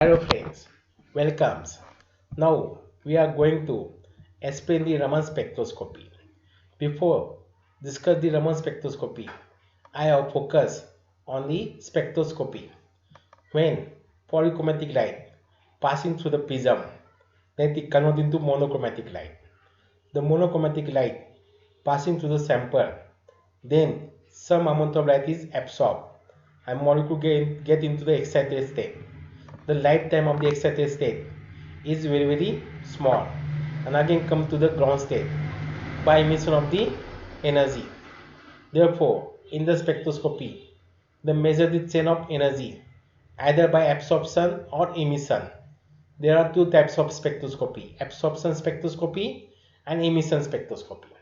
Hello friends, welcomes. Now we are going to explain the Raman spectroscopy. Before discuss the Raman spectroscopy, I have focused on the spectroscopy. When polychromatic light passing through the prism, then it converts into monochromatic light. The monochromatic light passing through the sample, then some amount of light is absorbed and molecule get into the excited state. The lifetime of the excited state is very small and again come to the ground state by emission of the energy. Therefore, in the spectroscopy, they measure the chain of energy either by absorption or emission. There are two types of spectroscopy: absorption spectroscopy and emission spectroscopy.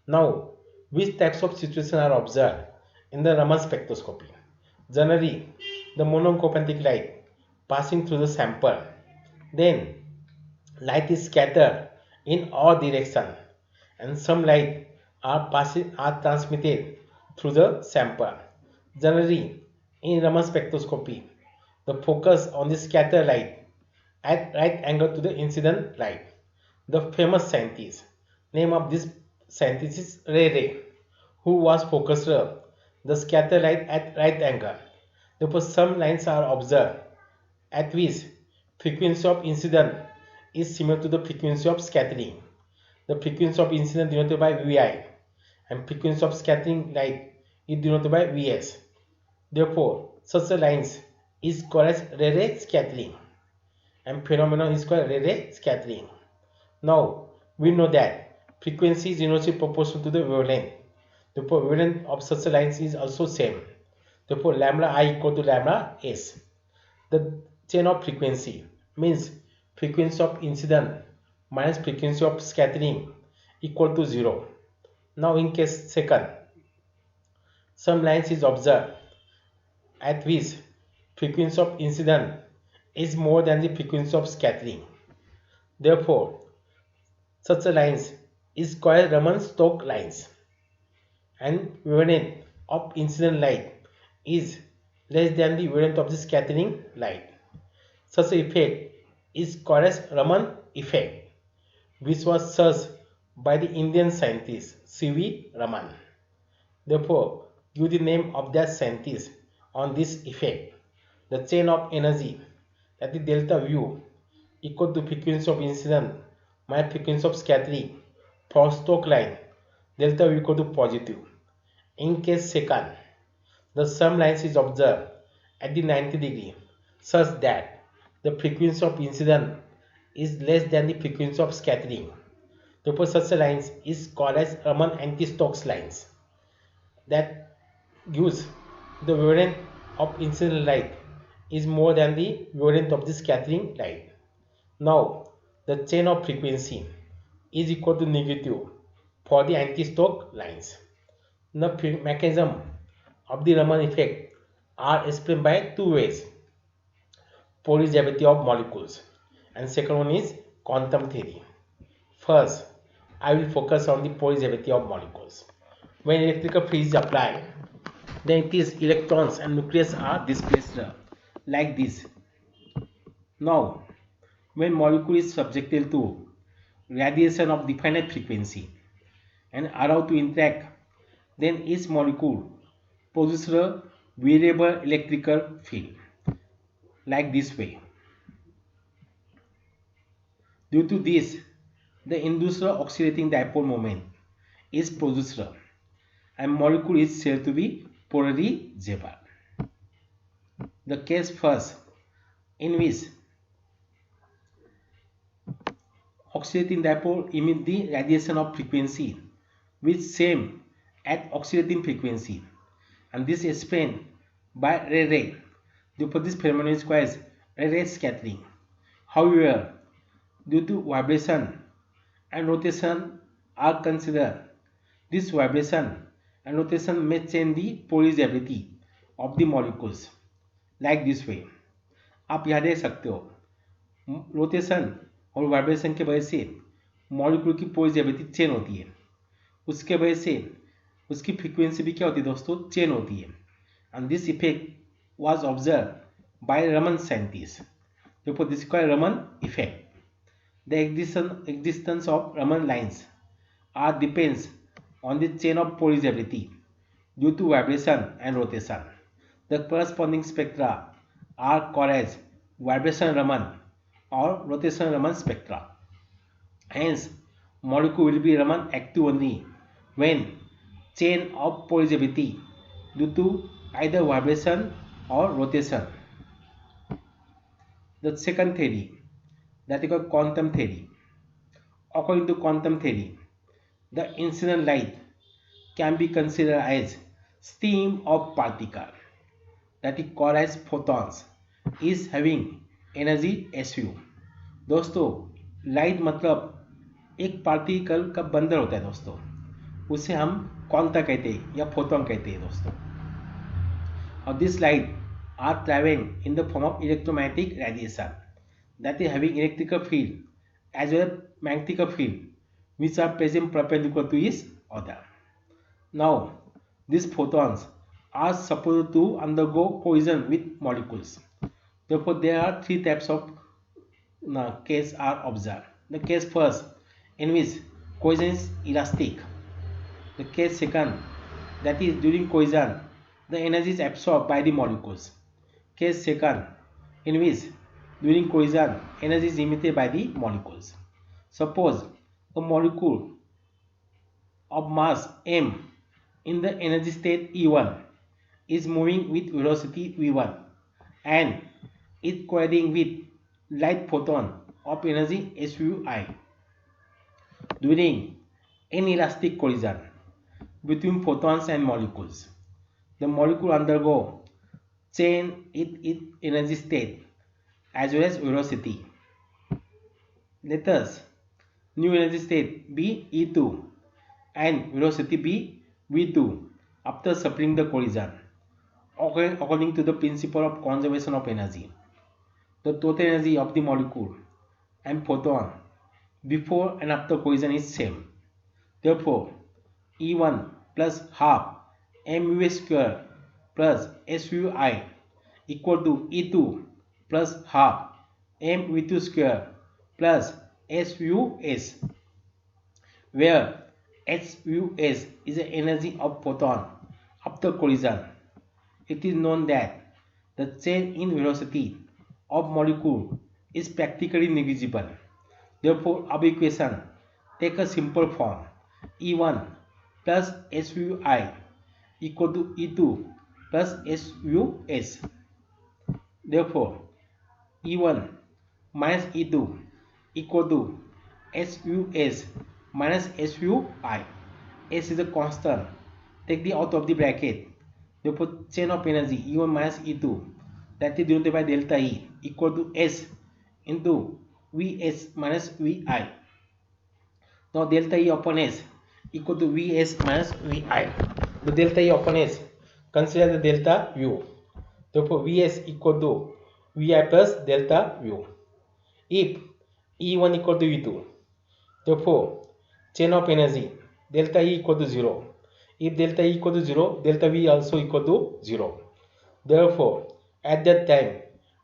Now, which types of situations are observed in the Raman spectroscopy? Generally, the monochromatic light passing through the sample, then light is scattered in all directions, and some light are transmitted through the sample. Generally, in Raman spectroscopy, the focus on the scattered light at right angle to the incident light. The famous scientist, name of this scientist is Rayleigh, who was focused the scattered light at right angle. Therefore, some lines are observed at which frequency of incident is similar to the frequency of scattering. The frequency of incident denoted by Vi and frequency of scattering light is denoted by Vs. Therefore, such a lines is called as Rayleigh scattering and phenomenon is called Rayleigh scattering. Now, we know that frequency is inversely proportional to the wavelength. Therefore, wavelength of such a lines is also same. Therefore, lambda I equal to lambda S. The chain of frequency means frequency of incident minus frequency of scattering equal to 0. Now in case second, some lines is observed at which frequency of incident is more than the frequency of scattering. Therefore, such a lines is called Raman-Stokes lines, and wavelength of incident light is less than the wavelength of the scattering light. Such an effect is called as Raman effect, which was searched by the Indian scientist C.V. Raman. Therefore, give the name of that scientist on this effect. The chain of energy, that is delta V, equal to frequency of incident minus frequency of scattering for Stokes line, delta V equal to positive. In case second, the sum lines is observed at the 90 degree such that the frequency of incident is less than the frequency of scattering. Therefore, such a lines is called as Raman anti-Stokes lines. That gives the wavelength of incident light is more than the wavelength of the scattering light. Now, the chain of frequency is equal to negative for the anti-Stokes lines. The mechanism of the Raman effect are explained by two ways: Pauli gravity of molecules, and second one is quantum theory. First, I will focus on the Pauli gravity of molecules. When electrical field is applied, then it is electrons and nucleus are displaced like this. Now, when molecule is subjected to radiation of definite frequency and allowed to interact, then each molecule produces a variable electrical field like this way. Due to this, the induced oscillating dipole moment is produced and molecule is said to be polarizable. The case first, in which oscillating dipole emit the radiation of frequency which same at oscillating frequency, and this is explained by Rayleigh. Therefore, this phenomenon is called as Rayleigh scattering. However, due to vibration and rotation are considered, this vibration and rotation may change the polarizability of the molecules like this way. आप यहाँ देख सकते हो rotation और vibration की वजह से molecule की पोलराइजेबिलिटी चेंज होती है, उसके वजह से उसकी फ्रीक्वेंसी भी क्या होती है दोस्तों, चेंज होती है. And this effect was observe by Raman scientist. Therefore, this is called Raman effect. The existence of Raman lines depends on the chain of polarizability due to vibration and rotation. The corresponding spectra are called as vibration Raman or rotation Raman spectra. Hence, molecule will be Raman active only when chain of polarizability due to either vibration or rotation. The second theory, that is called quantum theory. According to quantum theory, the incident light can be considered as stream of particle, that is called as photons, is having energy SU. दोस्तों, light मतलब एक particle का bundle होता है दोस्तों, उसे हम quanta कहते हैं या फोटोन कहते हैं दोस्तों. और this light are travelling in the form of electromagnetic radiation, that is having electrical field as well as magnetic field which are present perpendicular to each other. Now, these photons are supposed to undergo collision with molecules. Therefore, there are three types of case are observed. The case first, in which collision is elastic. The case second, that is during collision, the energy is absorbed by the molecules. Case second, in which during collision, energy is emitted by the molecules. Suppose a molecule of mass m in the energy state E1 is moving with velocity V1 and is colliding with light photon of energy SUI. During inelastic collision between photons and molecules, the molecule undergo change in its energy state as well as velocity. Let us new energy state be E2 and velocity be V2 after suffering the collision. According to the principle of conservation of energy, the total energy of the molecule and photon before and after collision is same. Therefore, E1 plus half mu square plus SUI equal to E2 plus half mv2 square plus SUS, where SUS is the energy of photon after collision. It is known that the change in velocity of molecule is practically negligible. Therefore, our equation take a simple form: E1 plus SUI equal to E2 plus SUS. Therefore, E1 minus E2 equal to SUS minus SUI. S is a constant. Take the out of the bracket. Therefore, chain of energy E1 minus E2, that is denoted by delta E, equal to S into Vs minus Vi. Now, delta E upon S equal to Vs minus Vi. The delta E upon S, consider the delta U. Therefore, Vs equal to Vi plus delta U. If E1 equal to V2, therefore, chain of energy delta E equal to 0. If delta E equal to 0, delta V also equal to 0. Therefore, at that time,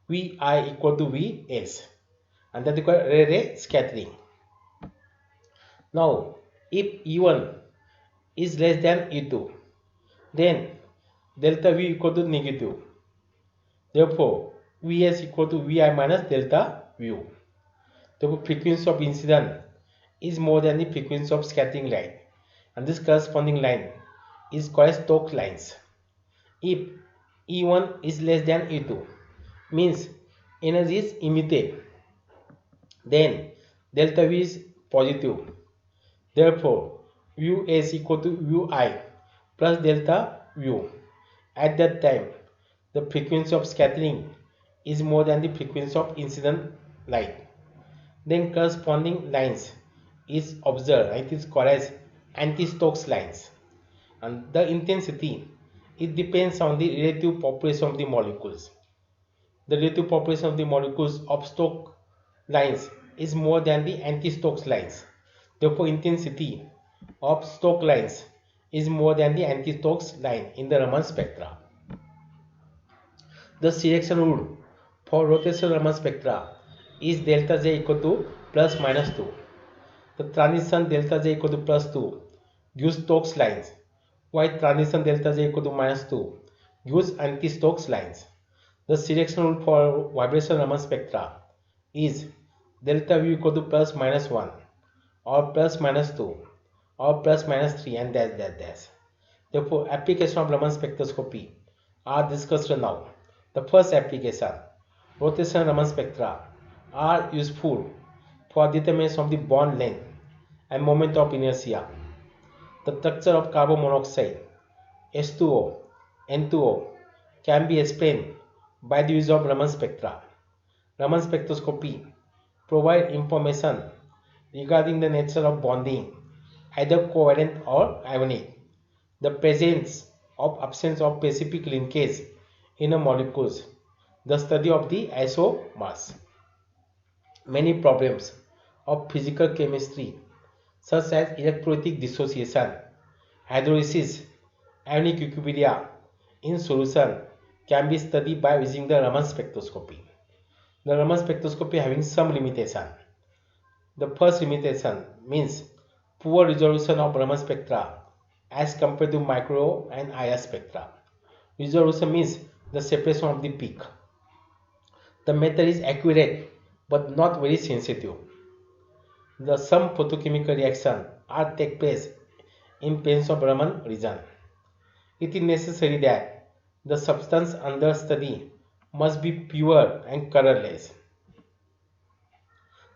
Vi equal to Vs, and that is called ray scattering. Now, if E1 is less than E2, then delta V equal to negative. Therefore, Vs equal to Vi minus delta U. The frequency of incident is more than the frequency of scattering light, and this corresponding line is called as Stokes lines. If E1 is less than E2, means energy is emitted, then delta V is positive. Therefore, U is equal to Ui plus delta U. At that time, the frequency of scattering is more than the frequency of incident light. Then corresponding lines is observed. It is called as anti-Stokes lines. And the intensity, it depends on the relative population of the molecules. The relative population of the molecules of Stokes lines is more than the anti-Stokes lines. Therefore, intensity of Stokes lines is more than the anti-Stokes line in the Raman spectra. The selection rule for rotational Raman spectra is delta J equal to plus minus 2. The transition delta J equal to plus 2 gives Stokes lines, while transition delta J equal to minus 2 gives anti-Stokes lines. The selection rule for vibration Raman spectra is delta V equal to plus minus 1 or plus minus 2 or plus minus 3 and dash dash dash. Therefore, application of Raman spectroscopy are discussed now. The first application, rotational Raman spectra, are useful for determination of the bond length and moment of inertia. The structure of carbon monoxide, H2O, N2O, can be explained by the use of Raman spectra. Raman spectroscopy provide information regarding the nature of bonding, either covalent or ionic, the presence or absence of specific linkage in a molecules, the study of the isomers. Many problems of physical chemistry such as electrolytic dissociation, hydrolysis, ionic equilibria in solution can be studied by using the Raman spectroscopy. The Raman spectroscopy having some limitation. The first limitation means poor resolution of Raman spectra as compared to micro and IR spectra. Resolution means the separation of the peak. The method is accurate but not very sensitive. Some photochemical reactions are take place in planes of Raman region. It is necessary that the substance under study must be pure and colorless.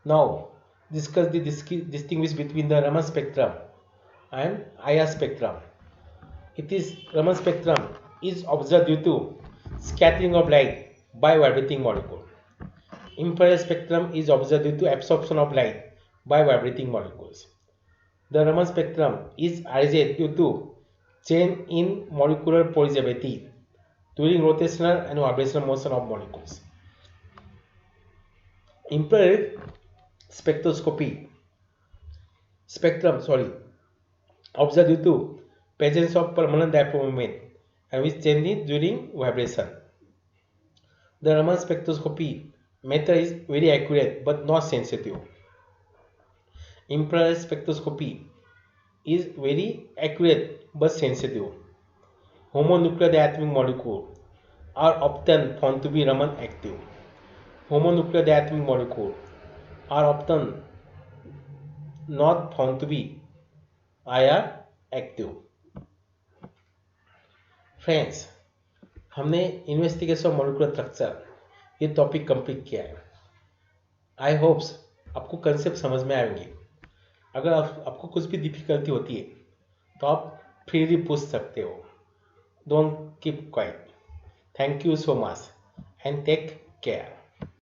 Now, discuss the distinguish between the Raman spectrum and IR spectrum. It is Raman spectrum is observed due to scattering of light by vibrating molecule. Infrared spectrum is observed due to absorption of light by vibrating molecules. The Raman spectrum is arised due to change in molecular porosity during rotational and vibrational motion of molecules. Infrared spectroscopy spectrum observed due to presence of permanent dipole moment and which changes during vibration. The Raman spectroscopy method is very accurate but not sensitive. Infrared spectroscopy is very accurate but sensitive. Homonuclear diatomic molecules are often found to be Raman active. Homonuclear diatomic molecules are often not found to be IR active. Friends, हमने investigation of molecular structure ये topic complete किया है. आई hopes आपको concept समझ में आएंगे. अगर आपको कुछ भी डिफिकल्टी होती है तो आप फ्रीली पूछ सकते हो. Don't keep quiet. Thank you so much and take care.